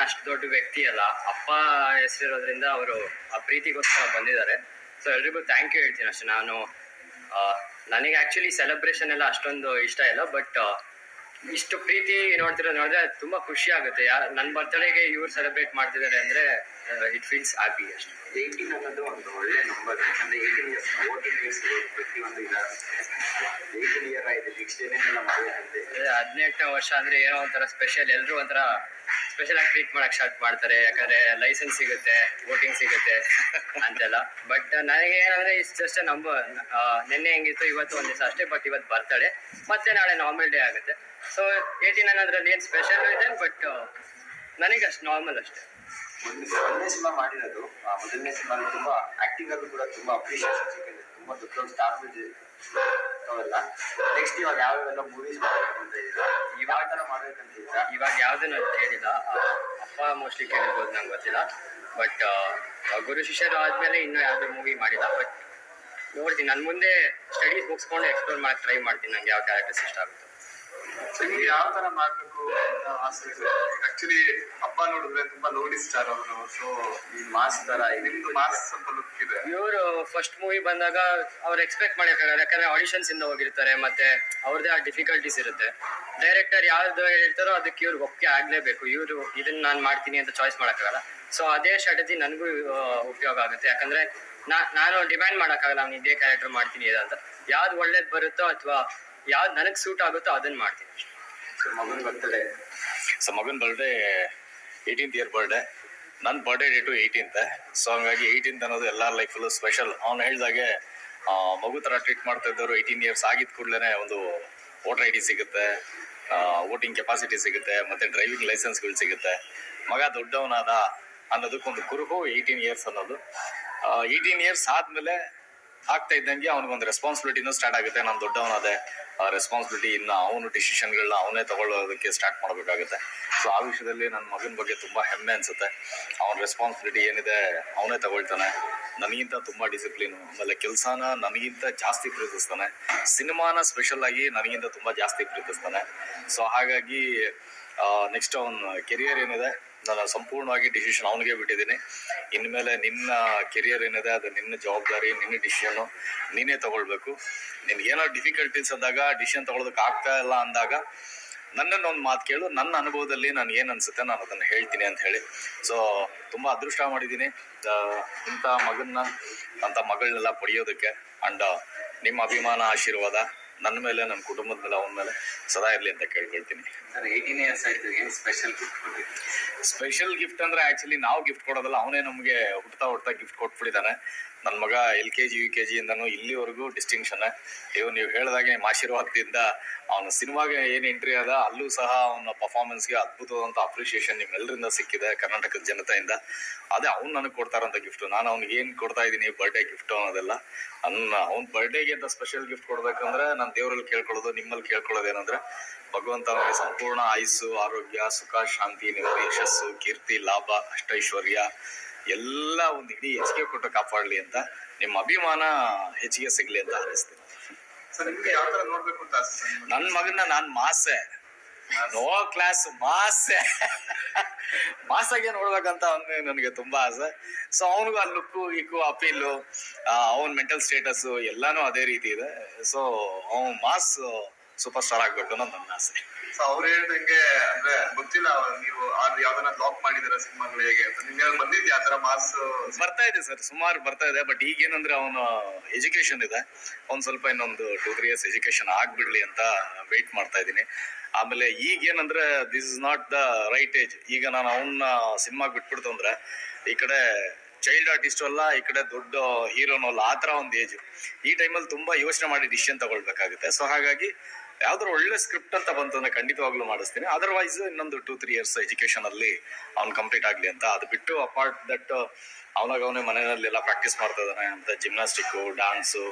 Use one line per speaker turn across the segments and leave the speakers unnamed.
ಅಷ್ಟು ದೊಡ್ಡ ವ್ಯಕ್ತಿ ಅಲ್ಲ, ಅಪ್ಪ ಹೆಸರಿರೋದ್ರಿಂದ ಅವರು ಆ ಪ್ರೀತಿಗೋಸ್ಕರ ಬಂದಿದ್ದಾರೆ. ಸೊ ಎಲ್ರಿಗೂ ಥ್ಯಾಂಕ್ ಯು ಹೇಳ್ತೀನಿ ಅಷ್ಟೇ. ನನಗೆ ಆ್ಯಕ್ಚುಲಿ ಸೆಲೆಬ್ರೇಷನ್ ಎಲ್ಲ ಅಷ್ಟೊಂದು ಇಷ್ಟ ಇಲ್ಲ, ಬಟ್ ಇಷ್ಟು ಪ್ರೀತಿ ನೋಡಿದ್ರೆ ತುಂಬಾ ಖುಷಿ ಆಗುತ್ತೆ. ನನ್ನ ಬರ್ತಡೇಗೆ ಇವ್ರು ಸೆಲೆಬ್ರೇಟ್ ಮಾಡ್ತಿದ್ದಾರೆ ಅಂದ್ರೆ ಇಟ್ ಫೀಲ್ಸ್ ಹ್ಯಾಪಿ ಅಷ್ಟೇ.
18 ಅನ್ನೋದು ಒಂದು ಒಳ್ಳೆ ನಂಬರ್. ಯಾಕಂದ್ರೆ 18 ಇಯರ್ಸ್ ವೋಟಿಂಗ್ ಇಯರ್ಸ್ ಪ್ರತಿಯೊಂದು ಇದಾಗುತ್ತೆ. 18 ಇಯರ್ ಆಗಿದೆ, ನೆಕ್ಸ್ಟ್ ಏನೇನೆಲ್ಲ ಮಾಡಬೇಕಂತೆ.
18ನೇ ವರ್ಷ ಅಂದ್ರೆ ಏನೋ ಒಂಥರ ಸ್ಪೆಷಲ್, ಎಲ್ಲರೂ ಒಂಥರ ಸ್ಪೆಷಲ್ ಆಗಿ ಟ್ರೀಟ್ ಮಾಡಕ್ ಸ್ಟಾರ್ಟ್ ಮಾಡ್ತಾರೆ. ಯಾಕಂದ್ರೆ ಲೈಸೆನ್ಸ್ ಸಿಗುತ್ತೆ, ವೋಟಿಂಗ್ ಸಿಗುತ್ತೆ ಅಂತೆಲ್ಲ. ಬಟ್ ನನಗೆ ಏನಂದ್ರೆ ಇಟ್ಸ್ ಜಸ್ಟ್ ನಂಬರ್. ನಿನ್ನೆ ಹೆಂಗಿತ್ತು, ಇವತ್ತು ಒಂದ್ ದಿವಸ ಅಷ್ಟೇ. ಬಟ್ ಇವತ್ತು ಬರ್ತಡೆ, ಮತ್ತೆ ನಾಳೆ ನಾರ್ಮಲ್ ಡೇ ಆಗುತ್ತೆ. ಸೊ 18 ಅನ್ನೋದ್ರಲ್ಲಿ ಏನ್ ಸ್ಪೆಷಲ್ ಇದೆ, ಬಟ್ ನನಗೆ ಅಷ್ಟು ನಾರ್ಮಲ್ ಅಷ್ಟೇ.
ಮೊದಲನೇ ಸಿನಿಮಾ ಮಾಡಿರೋದು, ಮೊದಲನೇ ಸಿನಿಮಾ ತುಂಬಾ ಆಕ್ಟಿಂಗ್ ಅಲ್ಲೂ ಕೂಡ ತುಂಬಾ ಅಪ್ರಿಷಿಯೇಷನ್ ಸಿಕ್ಕಿದೆ. ತುಂಬಾ ದೊಡ್ಡ ದೊಡ್ಡ ಸ್ಟಾರ್ ಅವೆಲ್ಲ. ನೆಕ್ಸ್ಟ್ ಇವಾಗ ಯಾವೆಲ್ಲ ಮೂವೀಸ್ ಮಾಡ್ಬೇಕಂತ ಇದ್ದೀರಾ? ಇವಾಗ ತರ ಮಾಡ್ಬೇಕಂತ ಇದ್ದೀರಾ?
ಇವಾಗ ಯಾವ್ದನ್ನ ಕೇಳಿಲ್ಲ. ಅಪ್ಪ ಮೋಸ್ಟ್ಲಿ ಕೇಳಿರ್ಬೋದು, ನಂಗೆ ಗೊತ್ತಿಲ್ಲ. ಬಟ್ ಗುರು ಶಿಷ್ಯರು ಆದ್ಮೇಲೆ ಇನ್ನೂ ಯಾವ್ದು ಮೂವಿ ಮಾಡಿಲ್ಲ. ಬಟ್ ನೋಡ್ತೀನಿ, ನನ್ನ ಮುಂದೆ ಸ್ಟಡೀಸ್ ಮುಗಿಸ್ಕೊಂಡು ಎಕ್ಸ್ಪ್ಲೋರ್ ಮಾಡಕ್ ಟ್ರೈ ಮಾಡ್ತೀನಿ. ನಂಗೆ ಯಾವ ಕ್ಯಾರೆಕ್ಟರ್ಸ್ ಇಷ್ಟ ಆಗುತ್ತೆ.
ನಿಮ್ಗೆ ಯಾವ ತರ ಮಾಡ್ಬೇಕು ಅಂತ ಆಸೆ ಇದೆ? ಆಕ್ಚುಲಿ ಅಪ್ಪ ನೋಡಿದ್ರೆ ತುಂಬಾ ಲೋಡಿ ಸ್ಟಾರ್ ಅವನು. ಸೊ ಈ ಮಾಸ್ ತರ ನಿಮ್ದು ಮಾಸ್ ಸ್ವಲ್ಪ ಲುಕ್ ಇದೆ.
ಇವರು ಫಸ್ಟ್ ಮೂವಿ ಬಂದಾಗ ಅವ್ರು ಎಕ್ಸ್ಪೆಕ್ಟ್ ಮಾಡಕ್ಕಾಗಲ್ಲ, ಯಾಕಂದ್ರೆ ಆಡಿಷನ್ಸ್ ಇಂದ ಹೋಗಿರ್ತಾರೆ, ಮತ್ತೆ ಅವ್ರದೇ ಆ ಡಿಫಿಕಲ್ಟೀಸ್ ಇರುತ್ತೆ. ಡೈರೆಕ್ಟರ್ ಯಾವ್ದು ಹೇಳ್ತಾರೋ ಅದಕ್ಕೆ ಇವ್ರಿಗೆ ಒಪ್ಪಿಗೆ ಆಗ್ಲೇಬೇಕು. ಇವರು ಇದನ್ನ ನಾನು ಮಾಡ್ತೀನಿ ಅಂತ ಚಾಯ್ಸ್ ಮಾಡಕ್ಕಾಗಲ್ಲ. ಸೊ ಅದೇ ಸ್ಟ್ರಾಟಜಿ ನನಗೂ ಉಪಯೋಗ ಆಗುತ್ತೆ. ಯಾಕಂದ್ರೆ ನಾನು ಡಿಮ್ಯಾಂಡ್ ಮಾಡಕ್ಕಾಗಲ್ಲ ಅವ್ನು ಇದೇ ಕ್ಯಾರೆಕ್ಟರ್ ಮಾಡ್ತೀನಿ ಅಂತ. ಯಾವ್ದು ಒಳ್ಳೇದ್ ಬರುತ್ತೋ ಅಥವಾ ಯಾವ್ದು ನನಗೆ ಸೂಟ್ ಆಗುತ್ತೋ ಅದನ್ನ ಮಾಡ್ತೀನಿ.
ಮಗನ್ ಬರ್ತಡೇ.
ಸೊ ಮಗನ ಬರ್ಡೇ 18th ಇಯರ್ ಬರ್ಡೇ. ನನ್ನ ಬರ್ಡೇ ಡೇಟು 18th. ಸೊ ಹಂಗಾಗಿ 18th ಅನ್ನೋದು ಎಲ್ಲರ ಲೈಫಲ್ಲೂ ಸ್ಪೆಷಲ್. ಅವ್ನು ಹೇಳ್ದಾಗೆ ಮಗು ಥರ ಟ್ರೀಟ್ ಮಾಡ್ತಾ ಇದ್ದವರು 18 ಇಯರ್ಸ್ ಆಗಿದ ಕೂಡಲೇ ಒಂದು ವೋಟರ್ ID ಸಿಗುತ್ತೆ, ವೋಟಿಂಗ್ ಕೆಪಾಸಿಟಿ ಸಿಗುತ್ತೆ, ಮತ್ತು ಡ್ರೈವಿಂಗ್ ಲೈಸೆನ್ಸ್ಗಳು ಸಿಗುತ್ತೆ. ಮಗ ದೊಡ್ಡವನಾದ ಅನ್ನೋದಕ್ಕೊಂದು ಕುರುಹು 18 ಇಯರ್ಸ್ ಅನ್ನೋದು. 18 ಇಯರ್ಸ್ ಆದಮೇಲೆ ಆಗ್ತಾ ಇದ್ದಂಗೆ ಅವ್ನಿಗೊಂದು ರೆಸ್ಪಾನ್ಸಿಬಿಲಿಟಿನೂ ಸ್ಟಾರ್ಟ್ ಆಗುತ್ತೆ. ನಾನು ದೊಡ್ಡವನಾದೆ, ರೆಸ್ಪಾನ್ಸಿಬಿಲಿಟಿ ಇನ್ನು ಅವನು ಡಿಸಿಷನ್ಗಳನ್ನ ಅವನೇ ತಗೊಳ್ಳೋದಕ್ಕೆ ಸ್ಟಾರ್ಟ್ ಮಾಡಬೇಕಾಗುತ್ತೆ. ಸೊ ಆ ವಿಷಯದಲ್ಲಿ ನನ್ನ ಮಗನ ಬಗ್ಗೆ ತುಂಬ ಹೆಮ್ಮೆ ಅನಿಸುತ್ತೆ. ಅವನ ರೆಸ್ಪಾನ್ಸಿಬಿಲಿಟಿ ಏನಿದೆ ಅವನೇ ತಗೊಳ್ತಾನೆ. ನನಗಿಂತ ತುಂಬ ಡಿಸಿಪ್ಲಿನು, ಆಮೇಲೆ ಕೆಲಸನ ನನಗಿಂತ ಜಾಸ್ತಿ ಪ್ರೀತಿಸ್ತಾನೆ. ಸಿನಿಮಾನ ಸ್ಪೆಷಲ್ ಆಗಿ ನನಗಿಂತ ತುಂಬ ಜಾಸ್ತಿ ಪ್ರೀತಿಸ್ತಾನೆ. ಸೊ ಹಾಗಾಗಿ ನೆಕ್ಸ್ಟ್ ಅವನ ಕೆರಿಯರ್ ಏನಿದೆ ನಾನು ಸಂಪೂರ್ಣವಾಗಿ ಡಿಸಿಷನ್ ಅವನಿಗೆ ಬಿಟ್ಟಿದ್ದೀನಿ. ಇನ್ಮೇಲೆ ನಿನ್ನ ಕೆರಿಯರ್ ಏನಿದೆ ಅದು ನಿನ್ನ ಜವಾಬ್ದಾರಿ, ನಿನ್ನ ಡಿಸಿಷನ್ನು ನೀನೇ ತಗೊಳ್ಬೇಕು. ನಿನ್ಗೇನೋ ಡಿಫಿಕಲ್ಟೀಸ್ ಅಂದಾಗ, ಡಿಸಿಷನ್ ತಗೊಳ್ಳೋದಕ್ಕೆ ಆಗ್ತಾ ಇಲ್ಲ ಅಂದಾಗ ನನ್ನನ್ನು ಒಂದು ಮಾತು ಕೇಳು, ನನ್ನ ಅನುಭವದಲ್ಲಿ ನಾನು ಏನು ಅನಿಸುತ್ತೆ ನಾನು ಅದನ್ನು ಹೇಳ್ತೀನಿ ಅಂತ ಹೇಳಿ. ಸೊ ತುಂಬ ಅದೃಷ್ಟ ಮಾಡಿದ್ದೀನಿ ಇಂಥ ಮಗನ್ನ, ಅಂಥ ಮಗಳನ್ನೆಲ್ಲ ಪಡೆಯೋದಕ್ಕೆ. ಆ್ಯಂಡ್ ನಿಮ್ಮ ಅಭಿಮಾನ, ಆಶೀರ್ವಾದ ನನ್ನ ಮೇಲೆ, ನನ್ನ ಕುಟುಂಬದ ಮೇಲೆ, ಅವನ ಮೇಲೆ ಸದಾ ಇರಲಿ ಅಂತ ಕೇಳ್ಕೊಳ್ತೀನಿ.
ಸರ್ 18 ಇಯರ್ಸ್ ಆಯ್ತು, ಏನು ಸ್ಪೆಷಲ್ ಗಿಫ್ಟ್ ಕೊಟ್ಟಿದ್ದೀವಿ?
ಸ್ಪೆಷಲ್ ಗಿಫ್ಟ್ ಅಂದರೆ ಆ್ಯಕ್ಚುಲಿ ನಾವು ಗಿಫ್ಟ್ ಕೊಡೋದಲ್ಲ, ಅವನೇ ನಮಗೆ ಹುಡ್ತಾ ಗಿಫ್ಟ್ ಕೊಟ್ಬಿಟ್ಟಿದ್ದಾನೆ. ನನ್ನ ಮಗ LKG UKG ಇಂದನೂ ಇಲ್ಲಿವರೆಗೂ ಡಿಸ್ಟಿಂಕ್ಷನ್ನೇ. ನೀವು ಹೇಳಿದಾಗೆ ನಿಮ್ಮ ಆಶೀರ್ವಾದದಿಂದ ಅವನ ಸಿನಿಮಾಗೆ ಏನು ಎಂಟ್ರಿ ಅದ ಅಲ್ಲೂ ಸಹ ಅವನ ಪರ್ಫಾರ್ಮೆನ್ಸ್ಗೆ ಅದ್ಭುತವಾದಂಥ ಅಪ್ರಿಷಿಯೇಷನ್ ನಿಮ್ಮೆಲ್ಲರಿಂದ ಸಿಕ್ಕಿದೆ, ಕರ್ನಾಟಕದ ಜನತೆಯಿಂದ. ಅದೇ ಅವ್ನು ನನಗೆ ಕೊಡ್ತಾರಂಥ ಗಿಫ್ಟು. ನಾನು ಅವ್ನಿಗೆ ಏನು ಕೊಡ್ತಾ ಇದ್ದೀನಿ ಬರ್ಡೇ ಗಿಫ್ಟು ಅನ್ನೋದೆಲ್ಲ. ಅವ್ನ ಬರ್ಡೇಗೆ ಅಂತ ಸ್ಪೆಷಲ್ ಗಿಫ್ಟ್ ಕೊಡ್ಬೇಕಂದ್ರೆ ನಾನು ದೇವರಲ್ಲಿ ಕೇಳ್ಕೊಳ್ಳೋದು, ನಿಮ್ಮಲ್ಲಿ ಕೇಳ್ಕೊಳ್ಳೋದು ಏನಂದ್ರೆ ಭಗವಂತ ಅವನಿಗೆ ಸಂಪೂರ್ಣ ಆಯುಸ್ಸು, ಆರೋಗ್ಯ, ಸುಖ, ಶಾಂತಿ, ನೆಮ್ಮದಿ, ಯಶಸ್ಸು, ಕೀರ್ತಿ, ಲಾಭ, ಅಷ್ಟೈಶ್ವರ್ಯ ಎಲ್ಲ ಒಂದು ಇಡೀ ಹೆಚ್ಚಿಗೆ ಕೊಟ್ಟು ಕಾಪಾಡಲಿ ಅಂತ, ನಿಮ್ಮ ಅಭಿಮಾನ ಹೆಚ್ಚಿಗೆ ಸಿಗ್ಲಿ ಅಂತ ಹಾರೈಸ್ತೀನಿ. ನನ್ನ ಮಗನ್ನ ನಾನು ಮಾಸೆ, ನೋ ಕ್ಲಾಸ್ ಮಾಸಾಗೆ ನೋಡ್ಬೇಕಂತ ನನಗೆ ತುಂಬಾ ಆಸೆ. ಸೊ ಅವನಿಗೂ ಆ ಲುಕ್ಕು ಗಿಕ್ಕು ಅಪೀಲು, ಅವನ ಮೆಂಟಲ್ ಸ್ಟೇಟಸ್ ಎಲ್ಲಾನು ಅದೇ ರೀತಿ ಇದೆ. ಸೊ ಅವನು ಮಾಸ್ ಸೂಪರ್ ಸ್ಟಾರ್ ಆಗ್ಬೇಕು ಅನ್ನೋದು ನನ್ನ ಆಸೆ.
ಸೊ ಅವ್ರು ಹೇಳ್ದಂಗೆ ಅಂದ್ರೆ ಗೊತ್ತಿಲ್ಲ, ನೀವು ಯಾವ್ದನ್ನ ಲಾಕ್ ಮಾಡಿದಾರ ಸಿನಿಮಾಗಳು ಹೇಗೆ ಅಂತ ನಿಮ್ಗೆ ಬಂದಿದ್ದೆ ಆ ತರ ಮಾಸ್?
ಬರ್ತಾ ಇದೆ ಸರ್, ಸುಮಾರು ಬರ್ತಾ ಇದೆ. ಬಟ್ ಈಗೇನಂದ್ರೆ ಅವನು ಎಜುಕೇಶನ್ ಇದೆ, ಒಂದ್ ಸ್ವಲ್ಪ ಇನ್ನೊಂದು 2-3 years ಎಜುಕೇಶನ್ ಆಗ್ಬಿಡ್ಲಿ ಅಂತ ವೆಯ್ಟ್ ಮಾಡ್ತಾ ಇದ್ದೀನಿ. ಆಮೇಲೆ ಈಗೇನಂದ್ರೆ this is not the right age. ಈಗ ನಾನು ಅವನ್ನ ಸಿನಿಮಾಗೆ ಬಿಟ್ಬಿಡ್ತು ಅಂದ್ರೆ ಈ ಕಡೆ ಚೈಲ್ಡ್ ಆರ್ಟಿಸ್ಟ್ ಅಲ್ಲ, ಈ ಕಡೆ ದೊಡ್ಡ ಹೀರೋನೂ ಅಲ್ಲ, ಆ ಥರ ಒಂದು ಏಜ್. ಈ ಟೈಮಲ್ಲಿ ತುಂಬ ಯೋಚನೆ ಮಾಡಿ ಡಿಸಿಷನ್ ತಗೊಳ್ಬೇಕಾಗುತ್ತೆ. ಸೊ ಹಾಗಾಗಿ ಯಾವ್ದಾದ್ರು ಒಳ್ಳೆ ಸ್ಕ್ರಿಪ್ಟ್ ಅಂತ ಬಂತು ಅಂದ್ರೆ ಖಂಡಿತವಾಗ್ಲೂ ಮಾಡಿಸ್ತೀನಿ. ಅದರ್ವೈಸ್ ಇನ್ನೊಂದು 2-3 years ಎಜುಕೇಶನ್ ಅಲ್ಲಿ ಅವ್ನು ಕಂಪ್ಲೀಟ್ ಆಗ್ಲಿ ಅಂತ. ಅದು ಬಿಟ್ಟು ಅಪಾರ್ಟ್ ದಟ್ ಅವನೇ ಮನೆಯಲ್ಲೆಲ್ಲ ಪ್ರಾಕ್ಟೀಸ್ ಮಾಡ್ತಾ ಇದ್ದಾನೆ ಅಂತ. ಜಿಮ್ನಾಸ್ಟಿಕ್ಕು, ಡ್ಯಾನ್ಸು,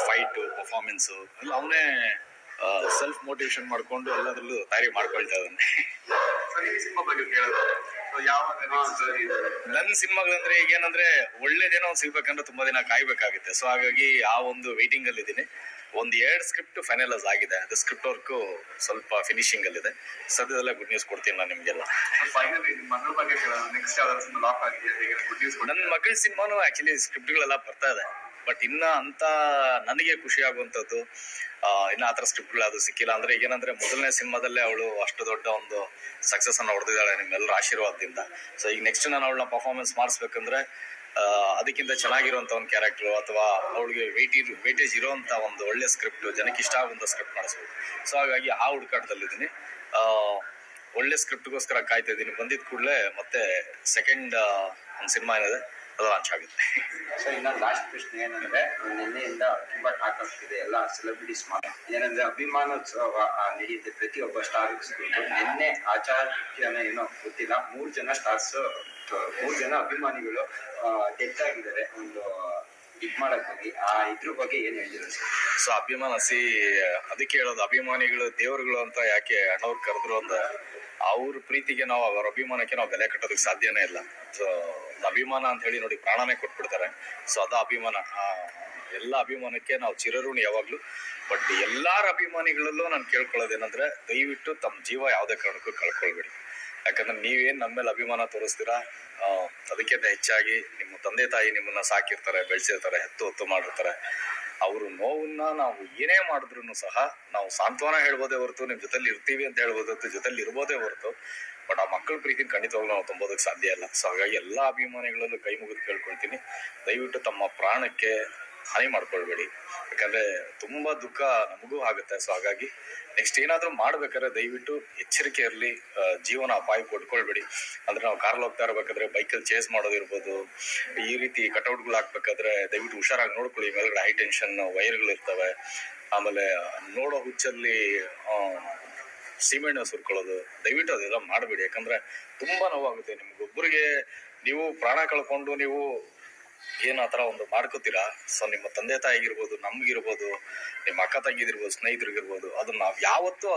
ಫೈಟು, ಪರ್ಫಾರ್ಮೆನ್ಸು ಎಲ್ಲ ಅವನೇ ಸೆಲ್ಫ್ ಮೋಟಿವೇಶನ್ ಮಾಡ್ಕೊಂಡು ಎಲ್ಲದರಲ್ಲೂ ತಯಾರಿ ಮಾಡ್ಕೊಳ್ತಾ ಇದ್ದಾನೆ.
ಸಿನಿಮಾ ಬಗ್ಗೆ ಕೇಳೋದು
ನನ್ನ ಸಿನಿಮಾಗಳಂದ್ರೆ ಈಗ ಏನಂದ್ರೆ ಒಳ್ಳೇದೇನೋ ಒಂದ್ ಸಿಗ್ಬೇಕಂದ್ರೆ ತುಂಬಾ ದಿನ ಕಾಯ್ಬೇಕಾಗುತ್ತೆ. ಸೊ ಹಾಗಾಗಿ ಆ ಒಂದು ವೈಟಿಂಗ್ ಅಲ್ಲಿ ಇದೀನಿ. ಒಂದ್ 2 ಸ್ಕ್ರಿಪ್ಟ್ ಫೈನಲೈಸ್ ಆಗಿದೆ. ಅದು ಸ್ಕ್ರಿಪ್ಟ್ ವರ್ಕ್ ಸ್ವಲ್ಪ ಫಿನಿಶಿಂಗ್ ಅಲ್ಲಿ ಇದೆ. ಸದ್ಯದಲ್ಲೇ ಗುಡ್ ನ್ಯೂಸ್ ಕೊಡ್ತೀನಿ ನಾನು ನಿಮ್ಗೆಲ್ಲ. ನನ್ನ ಮಗಳ ಸಿನಿಮಾನು ಆಕ್ಚುಲಿ ಸ್ಕ್ರಿಪ್ಟ್ಗಳೆಲ್ಲ ಬರ್ತಾ ಇದೆ. ಬಟ್ ಇನ್ನ ಅಂತ ನನಗೆ ಖುಷಿ ಆಗುವಂತದ್ದು ಇನ್ನ ಆತರ ಸ್ಕ್ರಿಪ್ಟ್ಗಳು ಅದು ಸಿಕ್ಕಿಲ್ಲ. ಅಂದ್ರೆ ಏನಂದ್ರೆ ಮೊದಲನೇ ಸಿನಿಮಾದಲ್ಲೇ ಅವಳು ಅಷ್ಟು ದೊಡ್ಡ ಒಂದು ಸಕ್ಸಸ್ ಅನ್ನ ಹೊಡೆದಿದ್ದಾಳೆ ನಿಮ್ಮೆಲ್ಲರ ಆಶೀರ್ವಾದದಿಂದ. ಸೊ ಈಗ ನೆಕ್ಸ್ಟ್ ನಾನು ಅವಳನ್ನ ಪರ್ಫಾರ್ಮೆನ್ಸ್ ಮಾಡಿಸ್ಬೇಕಂದ್ರೆ ಅದಕ್ಕಿಂತ ಚೆನ್ನಾಗಿರುವಂತ ಒಂದು ಕ್ಯಾರೆಕ್ಟರ್ ಅಥವಾ ಅವಳಿಗೆ ವೇಟೇಜ್ ಇರುವಂತ ಒಂದು ಒಳ್ಳೆ ಸ್ಕ್ರಿಪ್ಟ್, ಜನಕ್ಕೆ ಇಷ್ಟ ಆಗುವಂತ ಸ್ಕ್ರಿಪ್ಟ್ ಮಾಡಿಸ್ಬೇಕು. ಸೊ ಹಾಗಾಗಿ ಆ ಹುಡುಕಾಟದಲ್ಲಿದ್ದೀನಿ. ಒಳ್ಳೆ ಸ್ಕ್ರಿಪ್ಟ್ಗೋಸ್ಕರ ಕಾಯ್ತಾ ಇದ್ದೀನಿ. ಬಂದಿದ್ ಕೂಡಲೇ ಮತ್ತೆ ಸೆಕೆಂಡ್ ಒಂದು ಸಿನಿಮಾ ಏನಿದೆ ಅದು ಲಾಂಚ್ ಆಗುತ್ತೆ.
ಸೊ ಇನ್ನೊಂದು ಲಾಸ್ಟ್ ಪ್ರಶ್ನೆ ಏನಂದ್ರೆ, ನಿನ್ನೆಯಿಂದ ತುಂಬಾ ಟಾಕ್ ಆಗ್ತಿದೆ ಎಲ್ಲ ಸೆಲೆಬ್ರಿಟೀಸ್ ಏನಂದ್ರೆ ಅಭಿಮಾನೋತ್ಸವ ನಡೆಯುತ್ತೆ ಪ್ರತಿಯೊಬ್ಬ ಸ್ಟಾರ್. ನಿನ್ನೆ ಆಚಾರ್ಯನ ಏನೋ ಗೊತ್ತಿಲ್ಲ 3 ಜನ ಸ್ಟಾರ್ಸ್ 3 ಜನ ಅಭಿಮಾನಿಗಳು ಡೆತ್ ಆಗಿದ್ದಾರೆ ಒಂದು ಇದ್ ಮಾಡಕ್ಕಾಗಿ. ಇದ್ರ ಬಗ್ಗೆ ಏನ್ ಹೇಳ್ತೀರಾ ಸರ್?
ಸೊ ಅಭಿಮಾನ ಅದಕ್ಕೆ ಹೇಳೋದು, ಅಭಿಮಾನಿಗಳು ದೇವರುಗಳು ಅಂತ ಯಾಕೆ ಅಣ್ಣವ್ರು ಕರೆದ್ರು ಅಂದ್ರೆ ಅವ್ರ ಪ್ರೀತಿಗೆ ನಾವು ಅವ್ರ ಅಭಿಮಾನಕ್ಕೆ ನಾವು ಬೆಲೆ ಕಟ್ಟೋದಕ್ಕೆ ಸಾಧ್ಯನೇ ಇಲ್ಲ. ಸೊ ಅಭಿಮಾನ ಅಂತ ಹೇಳಿ ನೋಡಿ ಪ್ರಾಣನೇ ಕೊಟ್ಬಿಡ್ತಾರೆ. ಸೊ ಅದ ಅಭಿಮಾನ. ಎಲ್ಲ ಅಭಿಮಾನಕ್ಕೆ ನಾವು ಚಿರಋಣಿ ಯಾವಾಗ್ಲೂ. ಬಟ್ ಎಲ್ಲಾರ ಅಭಿಮಾನಿಗಳಲ್ಲೂ ನಾನು ಕೇಳ್ಕೊಳ್ಳೋದೇನಂದ್ರೆ, ದಯವಿಟ್ಟು ತಮ್ಮ ಜೀವ ಯಾವುದೇ ಕಾರಣಕ್ಕೂ ಕಳ್ಕೊಳ್ಬೇಡಿ. ಯಾಕಂದ್ರೆ ನೀವೇನ್ ನಮ್ಮ ಮೇಲೆ ಅಭಿಮಾನ ತೋರಿಸ್ತೀರಾ, ಅದಕ್ಕಿಂತ ಹೆಚ್ಚಾಗಿ ನಿಮ್ಮ ತಂದೆ ತಾಯಿ ನಿಮ್ಮನ್ನ ಸಾಕಿರ್ತಾರೆ, ಬೆಳೆಸಿರ್ತಾರೆ, ಹೊತ್ತು ಮಾಡಿರ್ತಾರೆ. ಅವ್ರ ನೋವನ್ನ ನಾವು ಏನೇ ಮಾಡಿದ್ರು ಸಹ ನಾವು ಸಾಂತ್ವನ ಹೇಳ್ಬೋದೇ ಹೊರತು, ನಿಮ್ ಜೊತೆಲಿ ಇರ್ತೀವಿ ಅಂತ ಹೇಳ್ಬೋದು ಹೊರತು, ಜೊತೆಲಿ ಇರ್ಬೋದೇ ಹೊರತು, ಬಟ್ ಆ ಮಕ್ಕಳ ಪ್ರೀತಿನ ಖಂಡಿತವಾಗ್ಲೂ ನಾವು ತುಂಬೋದಕ್ಕೆ ಸಾಧ್ಯ ಇಲ್ಲ. ಸೊ ಹಾಗಾಗಿ ಎಲ್ಲಾ ಅಭಿಮಾನಿಗಳಲ್ಲೂ ಕೈ ಮುಗಿದು ಕೇಳ್ಕೊಳ್ತೀನಿ, ದಯವಿಟ್ಟು ತಮ್ಮ ಪ್ರಾಣಕ್ಕೆ ಹಾನಿ ಮಾಡ್ಕೊಳ್ಬೇಡಿ. ಯಾಕಂದ್ರೆ ತುಂಬಾ ದುಃಖ ನಮಗೂ ಆಗುತ್ತೆ. ಸೊ ಹಾಗಾಗಿ ನೆಕ್ಸ್ಟ್ ಏನಾದ್ರೂ ಮಾಡ್ಬೇಕಾದ್ರೆ ದಯವಿಟ್ಟು ಎಚ್ಚರಿಕೆ ಇರಲಿ, ಜೀವನ ಅಪಾಯ ಕೊಟ್ಕೊಳ್ಬೇಡಿ. ಅಂದ್ರೆ ನಾವು ಕಾರಲ್ಲಿ ಹೋಗ್ತಾ ಇರ್ಬೇಕಾದ್ರೆ ಬೈಕಲ್ಲಿ ಚೇಸ್ ಮಾಡೋದಿರ್ಬೋದು, ಈ ರೀತಿ ಕಟೌಟ್ಗಳು ಹಾಕ್ಬೇಕಾದ್ರೆ ದಯವಿಟ್ಟು ಹುಷಾರಾಗಿ ನೋಡ್ಕೊಳ್ಳಿ. ಮೇಲ್ಗಡೆ ಹೈ ಟೆನ್ಷನ್ ವೈರ್ಗಳು ಇರ್ತವೆ. ಆಮೇಲೆ ನೋಡೋ ಹುಚ್ಚಲ್ಲಿ ಸೀಮೆಣ್ಣೆ ಸುರ್ಕೊಳ್ಳೋದು, ದಯವಿಟ್ಟು ಅದೆಲ್ಲ ಮಾಡಬೇಡಿ. ಯಾಕಂದ್ರೆ ತುಂಬಾ ನೋವಾಗುತ್ತೆ ನಿಮ್ಗೊಬ್ಬರಿಗೆ. ನೀವು ಪ್ರಾಣ ಕಳ್ಕೊಂಡು ನೀವು ಏನ್ ಆತರ ಒಂದು ಮಾಡ್ಕೋತೀರಾ. ಸೊ ನಿಮ್ಮ ತಂದೆ ತಾಯಿಗಿರ್ಬೋದು, ನಮ್ಗಿರ್ಬೋದು, ನಿಮ್ಮ ಅಕ್ಕ ತಂಗಿದಿರ್ಬೋದು, ಸ್ನೇಹಿತರಿಗಿರ್ಬೋದು, ಅದನ್ನ ನಾವ್ ಯಾವತ್ತೂ